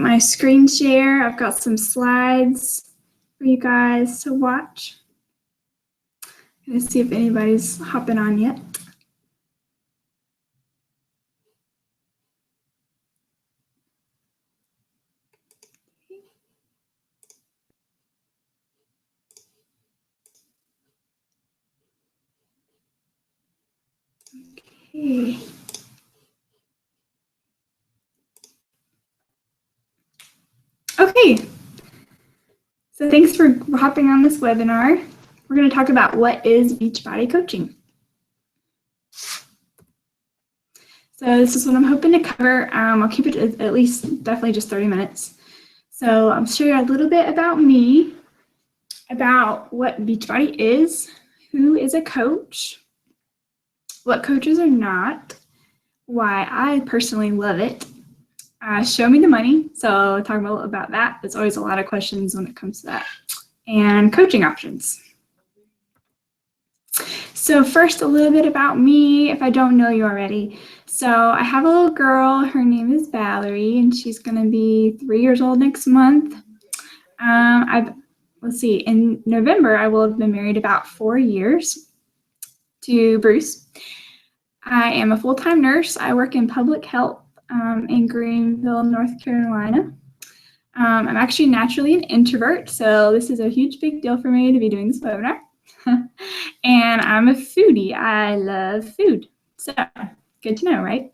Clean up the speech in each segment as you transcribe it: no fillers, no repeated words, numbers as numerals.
my screen share. I've got some slides for you guys to watch. Let's see if anybody's hopping on yet. Okay. Okay. So thanks for hopping on this webinar. We're going to talk about what is Beachbody coaching. So this is what I'm hoping to cover. I'll keep it at least definitely just 30 minutes. So I'll share a little bit about me, about what Beachbody is, who is a coach, what coaches are not, why I personally love it, show me the money. So I'll talk a little about that. There's always a lot of questions when it comes to that, and coaching options. So first, a little bit about me, if I don't know you already. So I have a little girl, her name is Valerie, and she's gonna be 3 years old next month. Let's see, in November, I will have been married about 4 years to Bruce. I am a full-time nurse. I work in public health in Greenville, North Carolina. I'm actually naturally an introvert, so this is a huge big deal for me to be doing this webinar. And I'm a foodie. I love food. So good to know, right?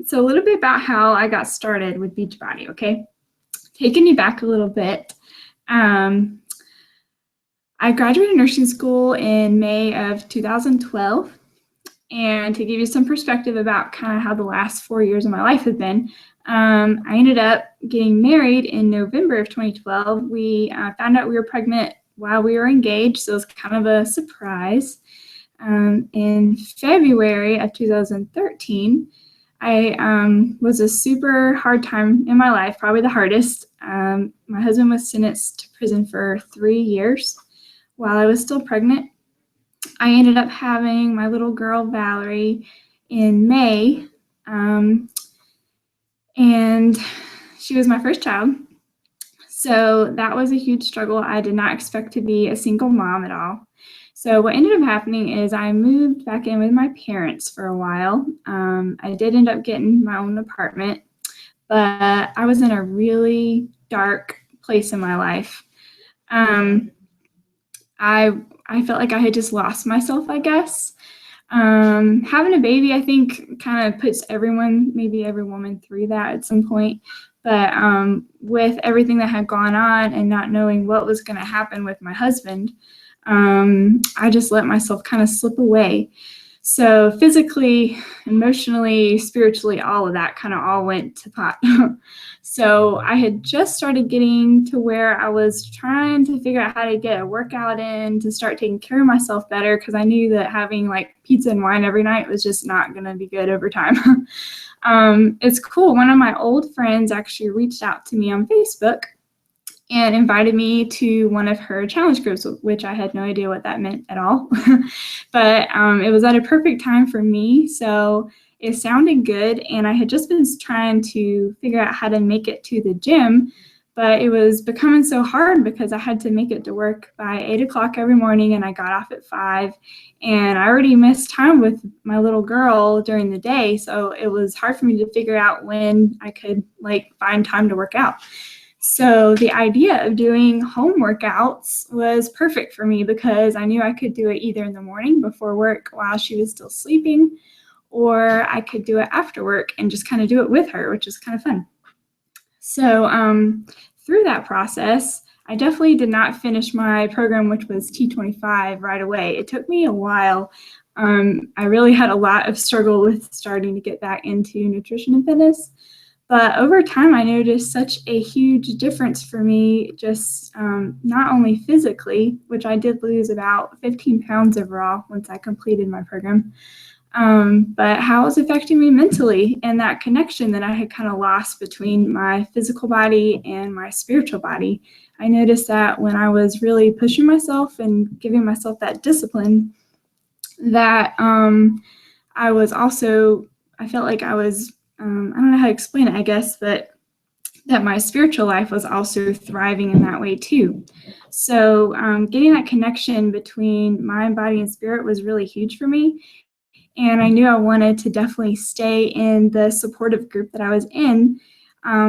So a little bit about how I got started with Beachbody, okay? Taking you back a little bit. I graduated nursing school in May of 2012. And to give you some perspective about kind of how the last 4 years of my life have been, I ended up getting married in November of 2012. We found out we were pregnant while we were engaged, so it was kind of a surprise. In February of 2013, I was a super hard time in my life, probably the hardest. My husband was sentenced to prison for 3 years while I was still pregnant. I ended up having my little girl, Valerie, in May, and she was my first child. So that was a huge struggle. I did not expect to be a single mom at all. So what ended up happening is I moved back in with my parents for a while. I did end up getting my own apartment, but I was in a really dark place in my life. I felt like I had just lost myself, I guess. Having a baby, I think, kind of puts everyone, maybe every woman, through that at some point. But with everything that had gone on and not knowing what was going to happen with my husband, I just let myself kind of slip away. So physically, emotionally, spiritually, all of that kind of all went to pot. So I had just started getting to where I was trying to figure out how to get a workout in to start taking care of myself better, because I knew that having like pizza and wine every night was just not going to be good over time. It's cool. One of my old friends actually reached out to me on Facebook and invited me to one of her challenge groups, which I had no idea what that meant at all. But it was at a perfect time for me, so it sounded good, and I had just been trying to figure out how to make it to the gym, but it was becoming so hard because I had to make it to work by 8 o'clock every morning, and I got off at 5, and I already missed time with my little girl during the day, so it was hard for me to figure out when I could like find time to work out. So the idea of doing home workouts was perfect for me because I knew I could do it either in the morning before work while she was still sleeping, or I could do it after work and just kind of do it with her, which is kind of fun. So through that process, I definitely did not finish my program, which was T25, right away. It took me a while. I really had a lot of struggle with starting to get back into nutrition and fitness. But over time, I noticed such a huge difference for me, just not only physically, which I did lose about 15 pounds overall once I completed my program, but how it was affecting me mentally and that connection that I had kind of lost between my physical body and my spiritual body. I noticed that when I was really pushing myself and giving myself that discipline, that I felt like I was, I don't know how to explain it, I guess, but that my spiritual life was also thriving in that way too. So getting that connection between mind, body, and spirit was really huge for me. And I knew I wanted to definitely stay in the supportive group that I was in.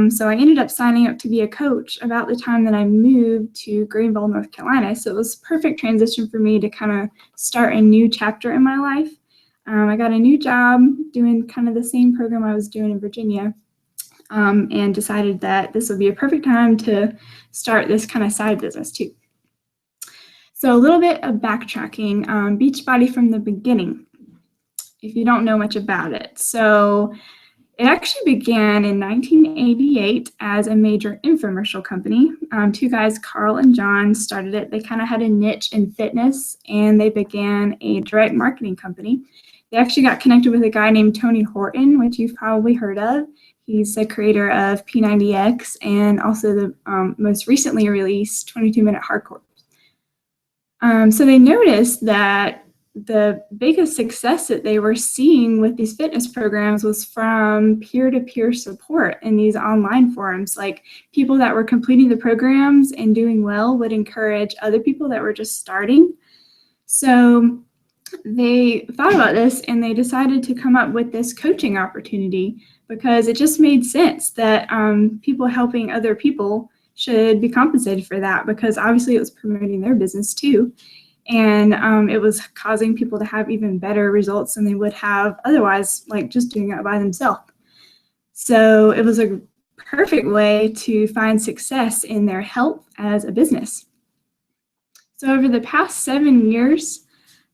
So I ended up signing up to be a coach about the time that I moved to Greenville, North Carolina. So it was a perfect transition for me to kind of start a new chapter in my life. I got a new job doing kind of the same program I was doing in Virginia, and decided that this would be a perfect time to start this kind of side business too. So a little bit of backtracking, Beachbody from the beginning, if you don't know much about it. So it actually began in 1988 as a major infomercial company. Two guys, Carl and John, started it. They kind of had a niche in fitness, and they began a direct marketing company. They actually got connected with a guy named Tony Horton, which you've probably heard of. He's the creator of P90X and also the most recently released 22-Minute Hardcore. So they noticed that the biggest success that they were seeing with these fitness programs was from peer-to-peer support in these online forums. Like, people that were completing the programs and doing well would encourage other people that were just starting. So they thought about this and they decided to come up with this coaching opportunity, because it just made sense that people helping other people should be compensated for that, because obviously it was promoting their business too. And it was causing people to have even better results than they would have otherwise, like just doing it by themselves. So it was a perfect way to find success in their health as a business. So over the past 7 years,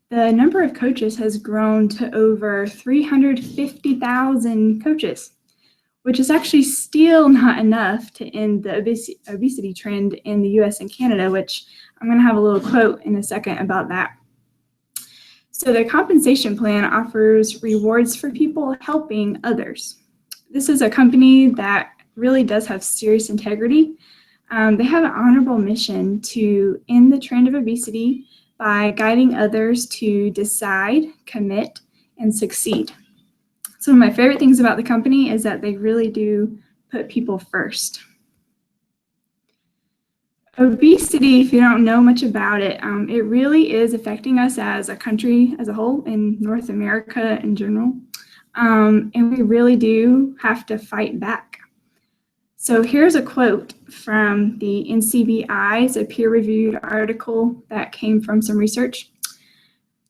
the number of coaches has grown to over 350,000 coaches, which is actually still not enough to end the obesity trend in the US and Canada, which I'm going to have a little quote in a second about that. So the compensation plan offers rewards for people helping others. This is a company that really does have serious integrity. They have an honorable mission to end the trend of obesity by guiding others to decide, commit, and succeed. Some of my favorite things about the company is that they really do put people first. Obesity, if you don't know much about it, it really is affecting us as a country as a whole, in North America in general. And we really do have to fight back. So here's a quote from the NCBI's, a peer-reviewed article that came from some research.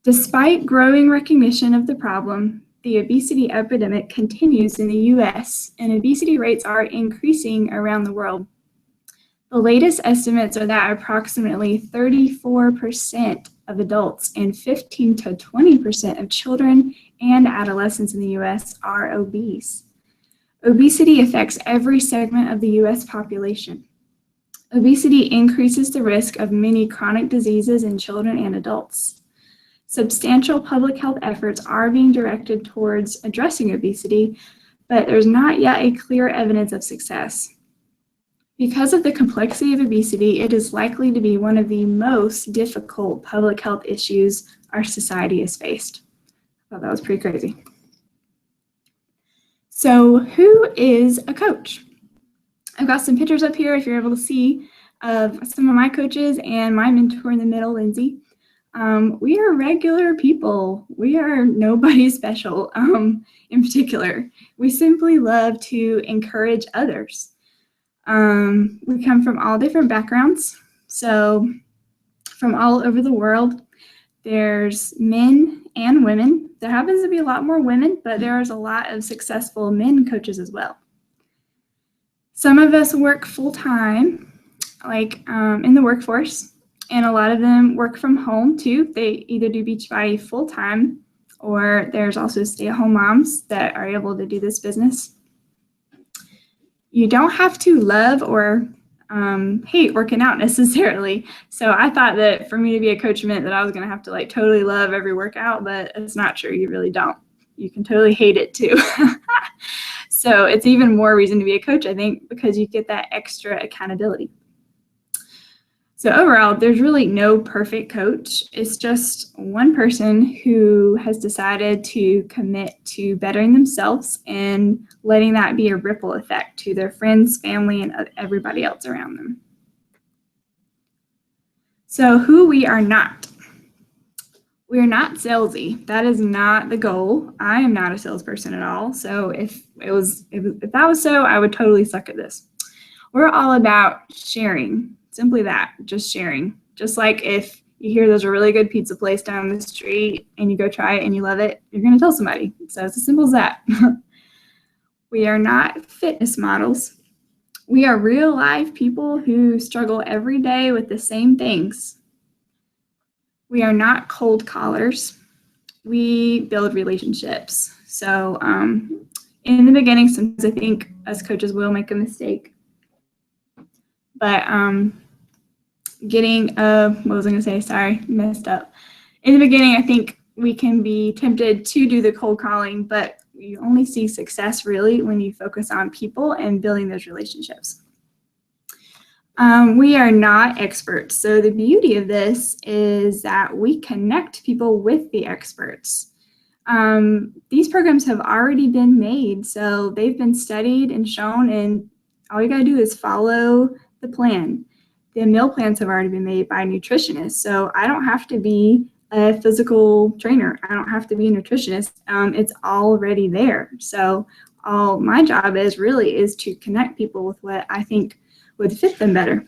Despite growing recognition of the problem, the obesity epidemic continues in the US, and obesity rates are increasing around the world. The latest estimates are that approximately 34% of adults and 15 to 20% of children and adolescents in the US are obese. Obesity affects every segment of the US population. Obesity increases the risk of many chronic diseases in children and adults. Substantial public health efforts are being directed towards addressing obesity, but there's not yet a clear evidence of success. Because of the complexity of obesity, it is likely to be one of the most difficult public health issues our society has faced. I thought that was pretty crazy. So who is a coach? I've got some pictures up here if you're able to see of some of my coaches and my mentor in the middle, Lindsay. We are regular people. We are nobody special in particular. We simply love to encourage others. We come from all different backgrounds, so from all over the world. There's men and women. There happens to be a lot more women, but there's a lot of successful men coaches as well. Some of us work full-time, like in the workforce, and a lot of them work from home too. They either do Beachbody full-time, or there's also stay-at-home moms that are able to do this business. You don't have to love or hate working out necessarily. So I thought that for me to be a coach meant that I was going to have to like totally love every workout, but it's not true. You really don't. You can totally hate it too. So it's even more reason to be a coach, I think, because you get that extra accountability. So overall, there's really no perfect coach. It's just one person who has decided to commit to bettering themselves and letting that be a ripple effect to their friends, family, and everybody else around them. So who we are not. We are not salesy. That is not the goal. I am not a salesperson at all. So if that was so, I would totally suck at this. We're all about sharing. Simply that, just sharing. Just like if you hear there's a really good pizza place down the street and you go try it and you love it, you're going to tell somebody. So it's as simple as that. We are not fitness models. We are real life people who struggle every day with the same things. We are not cold callers. We build relationships. So in the beginning, sometimes I think us coaches will make a mistake. But what was I going to say? Sorry, messed up. In the beginning, I think we can be tempted to do the cold calling, but you only see success really when you focus on people and building those relationships. We are not experts. So the beauty of this is that we connect people with the experts. These programs have already been made, so they've been studied and shown, and all you gotta do is follow the plan. The meal plans have already been made by nutritionists, so I don't have to be a physical trainer. I don't have to be a nutritionist. It's already there. So all my job is to connect people with what I think would fit them better.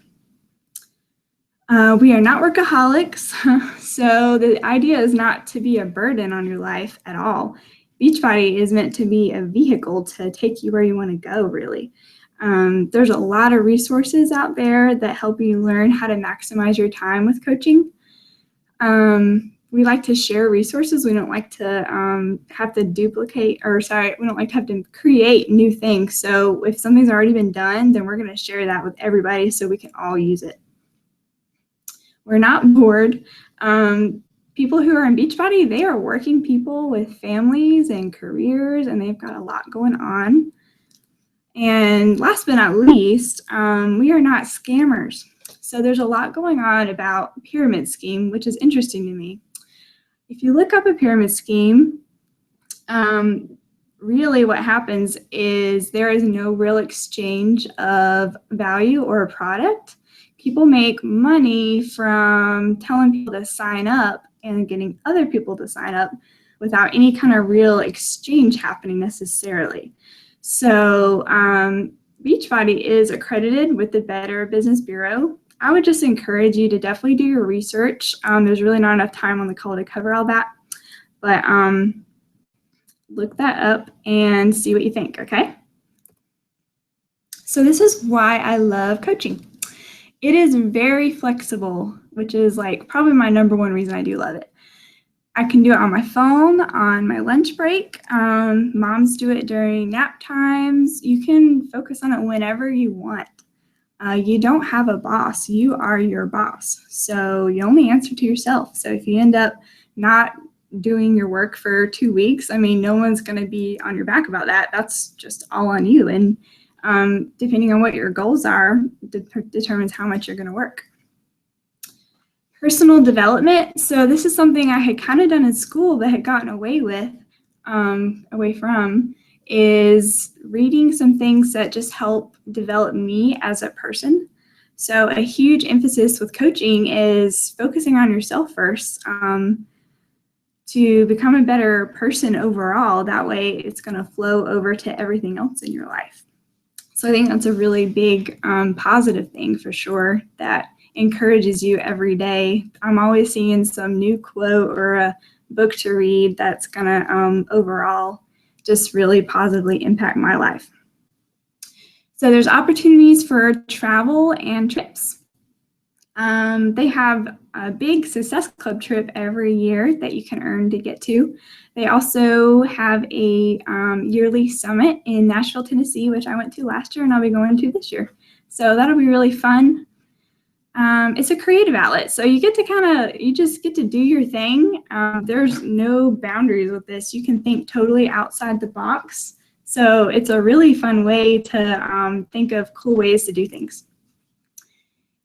We are not workaholics, so the idea is not to be a burden on your life at all. Beachbody is meant to be a vehicle to take you where you want to go, really. There's a lot of resources out there that help you learn how to maximize your time with coaching. We like to share resources. We don't like to have to we don't like to have to create new things. So if something's already been done, then we're going to share that with everybody so we can all use it. We're not bored. People who are in Beachbody, they are working people with families and careers, and they've got a lot going on. And last but not least, we are not scammers. So there's a lot going on about pyramid scheme, which is interesting to me. If you look up a pyramid scheme, really what happens is there is no real exchange of value or a product. People make money from telling people to sign up and getting other people to sign up without any kind of real exchange happening necessarily. So Beachbody is accredited with the Better Business Bureau. I would just encourage you to definitely do your research. There's really not enough time on the call to cover all that, but look that up and see what you think, okay? So this is why I love coaching. It is very flexible, which is like probably my number one reason I do love it. I can do it on my phone, on my lunch break. Moms do it during nap times. You can focus on it whenever you want. You don't have a boss. You are your boss. So you only answer to yourself. So if you end up not doing your work for 2 weeks, I mean, no one's going to be on your back about that. That's just all on you. And depending on what your goals are, determines how much you're going to work. Personal development. So this is something I had kind of done in school but had gotten away from, is reading some things that just help develop me as a person. So a huge emphasis with coaching is focusing on yourself first to become a better person overall. That way it's going to flow over to everything else in your life. So I think that's a really big positive thing for sure that encourages you every day. I'm always seeing some new quote or a book to read that's going to overall just really positively impact my life. So there's opportunities for travel and trips. They have a big Success Club trip every year that you can earn to get to. They also have a yearly summit in Nashville, Tennessee, which I went to last year and I'll be going to this year. So that'll be really fun. It's a creative outlet, so you just get to do your thing. There's no boundaries with this. You can think totally outside the box. So it's a really fun way to think of cool ways to do things.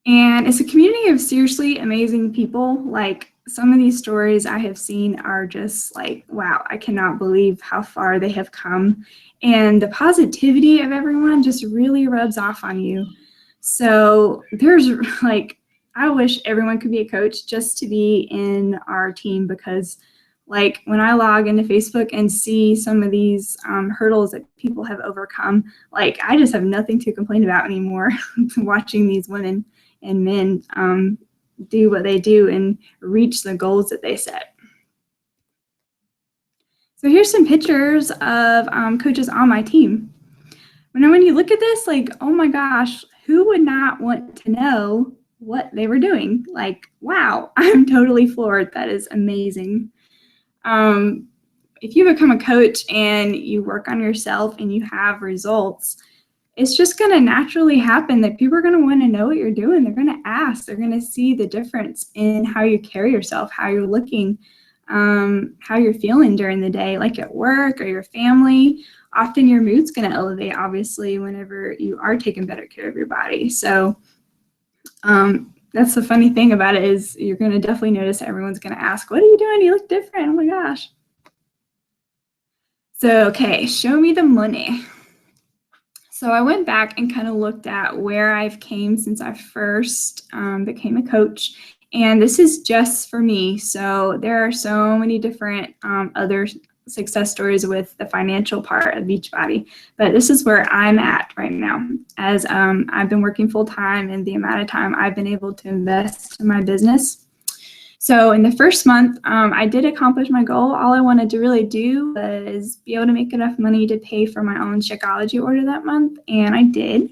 And it's a community of seriously amazing people. Like, some of these stories I have seen are just like, wow, I cannot believe how far they have come. And the positivity of everyone just really rubs off on you. So there's like, I wish everyone could be a coach just to be in our team, because like when I log into Facebook and see some of these hurdles that people have overcome, like I just have nothing to complain about anymore watching these women and men do what they do and reach the goals that they set. So here's some pictures of coaches on my team. When you look at this, like, oh my gosh, who would not want to know what they were doing? Like, wow, I'm totally floored. That is amazing. If you become a coach and you work on yourself and you have results, it's just going to naturally happen that people are going to want to know what you're doing. They're going to ask. They're going to see the difference in how you carry yourself, how you're looking, how you're feeling during the day, like at work or your family. Often your mood's going to elevate, obviously, whenever you are taking better care of your body. So that's the funny thing about it, is you're going to definitely notice everyone's going to ask, what are you doing? You look different. Oh my gosh. So, okay, show me the money. So I went back and kind of looked at where I've came since I first became a coach. And this is just for me. So there are so many different other success stories with the financial part of Beachbody. But this is where I'm at right now, as I've been working full time, and the amount of time I've been able to invest in my business. So in the first month, I did accomplish my goal. All I wanted to really do was be able to make enough money to pay for my own Shakeology order that month, and I did.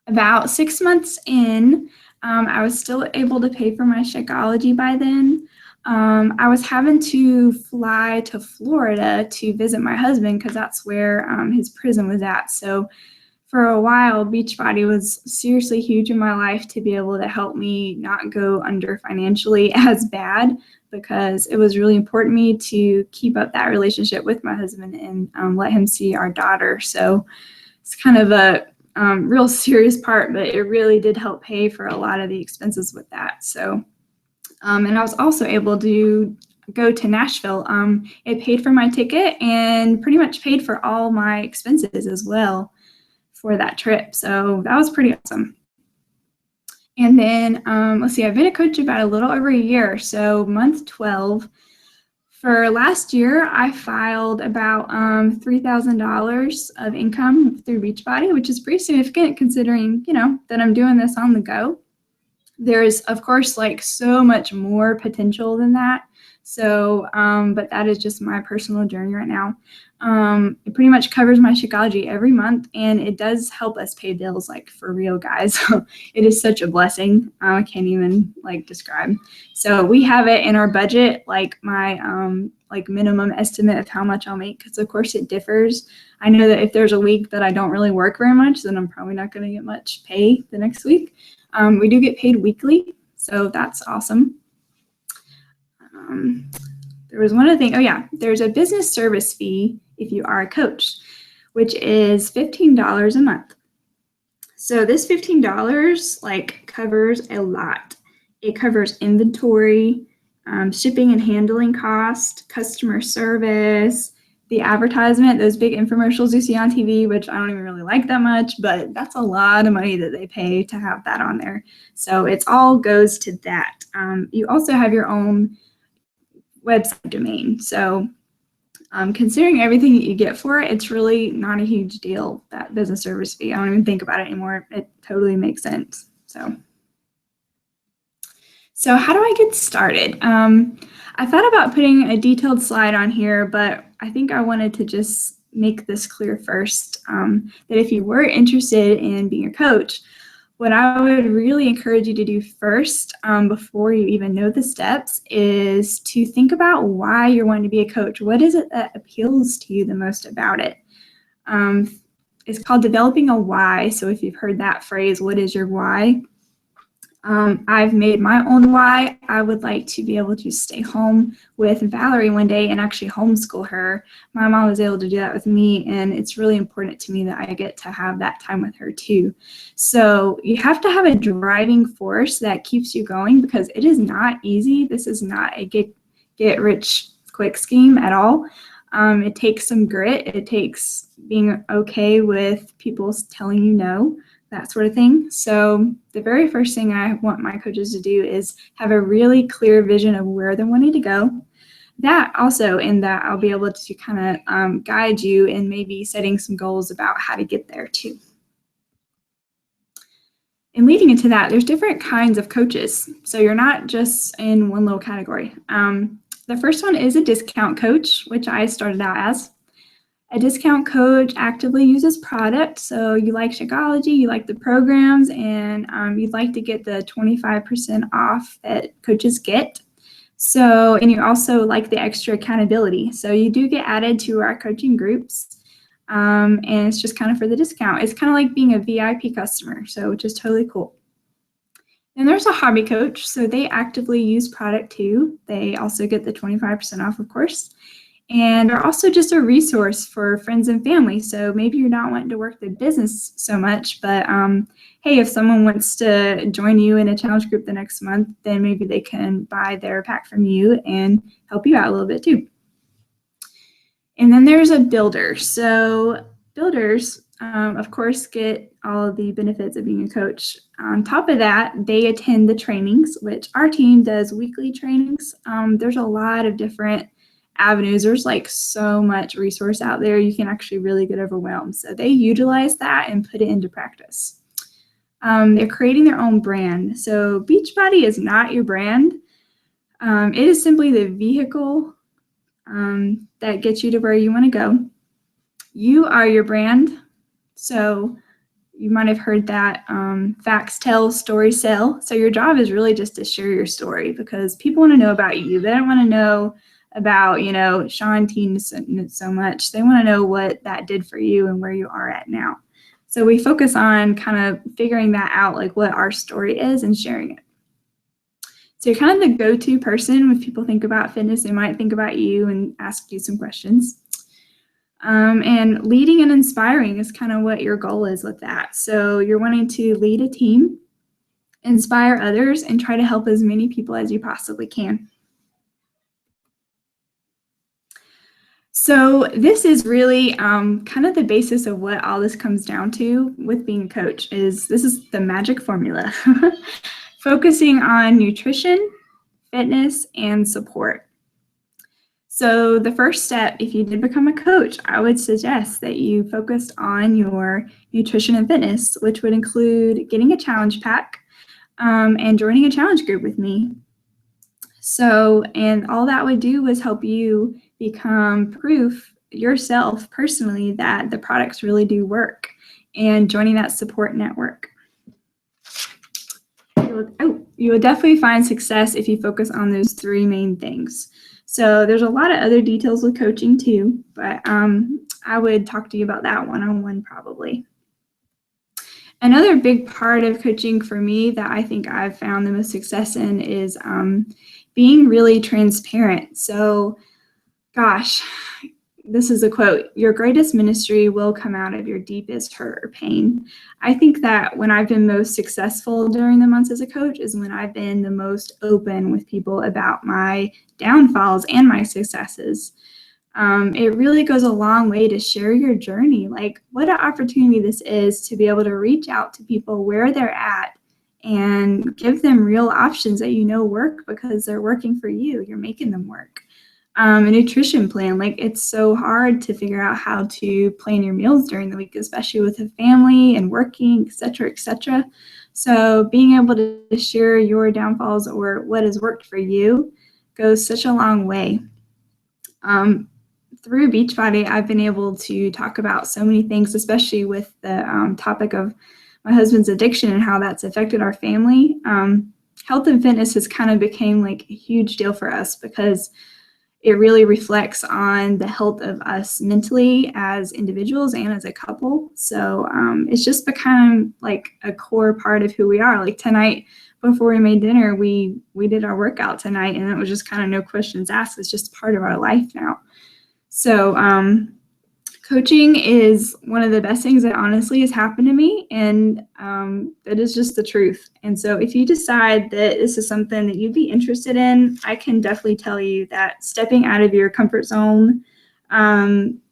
About 6 months in, I was still able to pay for my Shakeology by then. I was having to fly to Florida to visit my husband, because that's where his prison was at. So for a while, Beachbody was seriously huge in my life to be able to help me not go under financially as bad, because it was really important to me to keep up that relationship with my husband and let him see our daughter. So it's kind of a real serious part, but it really did help pay for a lot of the expenses with that. So, and I was also able to go to Nashville. It paid for my ticket and pretty much paid for all my expenses as well for that trip. So that was pretty awesome. And then let's see, I've been a coach about a little over a year. So month 12. For last year, I filed about $3,000 of income through Beachbody, which is pretty significant considering, that I'm doing this on the go. There is, of course, like so much more potential than that. So, but that is just my personal journey right now. It pretty much covers my Shakeology every month, and it does help us pay bills, like for real, guys. It is such a blessing. I can't even like describe. So we have it in our budget, like my like minimum estimate of how much I'll make, because of course it differs. I know that if there's a week that I don't really work very much, then I'm probably not going to get much pay the next week. We do get paid weekly, so that's awesome. There was one other thing. Oh yeah, there's a business service fee if you are a coach, which is $15 a month. So this $15 like covers a lot. It covers inventory, shipping and handling cost, customer service, the advertisement, those big infomercials you see on TV, which I don't even really like that much, but that's a lot of money that they pay to have that on there. So it's all goes to that. You also have your own website domain. So considering everything that you get for it, it's really not a huge deal, that business service fee. I don't even think about it anymore. It totally makes sense. So how do I get started? I thought about putting a detailed slide on here, but I think I wanted to just make this clear first, that if you were interested in being a coach, what I would really encourage you to do first, before you even know the steps, is to think about why you're wanting to be a coach. What is it that appeals to you the most about it? It's called developing a why. So if you've heard that phrase, what is your why? I've made my own why. I would like to be able to stay home with Valerie one day and actually homeschool her. My mom was able to do that with me, and it's really important to me that I get to have that time with her too. So you have to have a driving force that keeps you going, because it is not easy. This is not a get rich quick scheme at all. It takes some grit. It takes being okay with people telling you no, that sort of thing. So the very first thing I want my coaches to do is have a really clear vision of where they're wanting to go. That also, in that I'll be able to kind of guide you in maybe setting some goals about how to get there too. And leading into that, there's different kinds of coaches. So you're not just in one little category. The first one is a discount coach, which I started out as. A discount coach actively uses product. So you like Shakeology, you like the programs, and you'd like to get the 25% off that coaches get. So, and you also like the extra accountability. So you do get added to our coaching groups. And it's just kind of for the discount. It's kind of like being a VIP customer, so which is totally cool. And there's a hobby coach, so they actively use product too. They also get the 25% off, of course. And are also just a resource for friends and family. So maybe you're not wanting to work the business so much, but hey, if someone wants to join you in a challenge group the next month, then maybe they can buy their pack from you and help you out a little bit too. And then there's a builder. So builders, of course, get all of the benefits of being a coach. On top of that, they attend the trainings, which our team does weekly trainings. There's a lot of different avenues. There's like so much resource out there, you can actually really get overwhelmed. So they utilize that and put it into practice. They're creating their own brand. So Beachbody is not your brand. It is simply the vehicle that gets you to where you want to go. You are your brand. So you might have heard that facts tell, stories sell. So your job is really just to share your story, because people want to know about you. They don't want to know about, you know, Sean Teen so much. They want to know what that did for you and where you are at now. So we focus on kind of figuring that out, like what our story is, and sharing it. So you're kind of the go-to person. When people think about fitness, they might think about you and ask you some questions. And leading and inspiring is kind of what your goal is with that. So you're wanting to lead a team, inspire others, and try to help as many people as you possibly can. So this is really kind of the basis of what all this comes down to with being a coach. This is the magic formula. Focusing on nutrition, fitness, and support. So the first step, if you did become a coach, I would suggest that you focused on your nutrition and fitness, which would include getting a challenge pack and joining a challenge group with me. So, and all that would do was help you become proof yourself personally that the products really do work, and joining that support network. You will definitely find success if you focus on those three main things. So there's a lot of other details with coaching too, but I would talk to you about that one-on-one probably. Another big part of coaching for me that I think I've found the most success in is being really transparent. So, gosh, this is a quote: "Your greatest ministry will come out of your deepest hurt or pain." I think that when I've been most successful during the months as a coach is when I've been the most open with people about my downfalls and my successes. It really goes a long way to share your journey. Like, what an opportunity this is to be able to reach out to people where they're at and give them real options that you know work because they're working for you. You're making them work. A nutrition plan, like, it's so hard to figure out how to plan your meals during the week, especially with a family and working, et cetera, et cetera. So being able to share your downfalls or what has worked for you goes such a long way. Through Beachbody, I've been able to talk about so many things, especially with the topic of my husband's addiction and how that's affected our family. Health and fitness has kind of became like a huge deal for us because it really reflects on the health of us mentally as individuals and as a couple. So it's just become like a core part of who we are. Like tonight, before we made dinner, we did our workout tonight, and it was just kind of no questions asked. It's just part of our life now. So coaching is one of the best things that honestly has happened to me, and that is just the truth. And so if you decide that this is something that you'd be interested in, I can definitely tell you that stepping out of your comfort zone,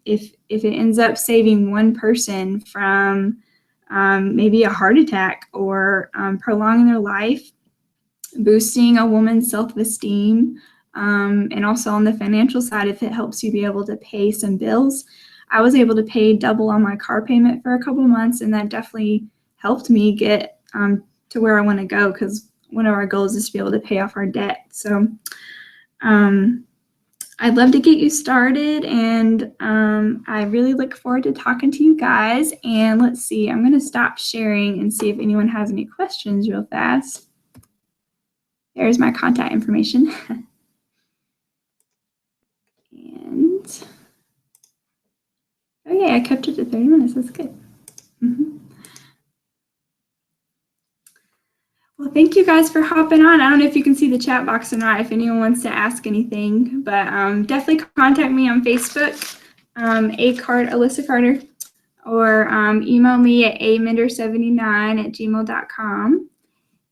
if it ends up saving one person from maybe a heart attack or prolonging their life, boosting a woman's self-esteem, and also on the financial side, if it helps you be able to pay some bills. I was able to pay double on my car payment for a couple of months, and that definitely helped me get to where I want to go, because one of our goals is to be able to pay off our debt. So I'd love to get you started, and I really look forward to talking to you guys. And let's see, I'm going to stop sharing and see if anyone has any questions real fast. There's my contact information. And oh yeah, I kept it to 30 minutes. That's good. Well, thank you guys for hopping on. I don't know if you can see the chat box or not, if anyone wants to ask anything, but definitely contact me on Facebook, Alyssa Carter, or email me at amender79@gmail.com.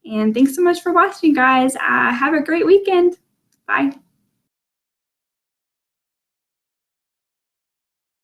And thanks so much for watching, guys. Have a great weekend. Bye.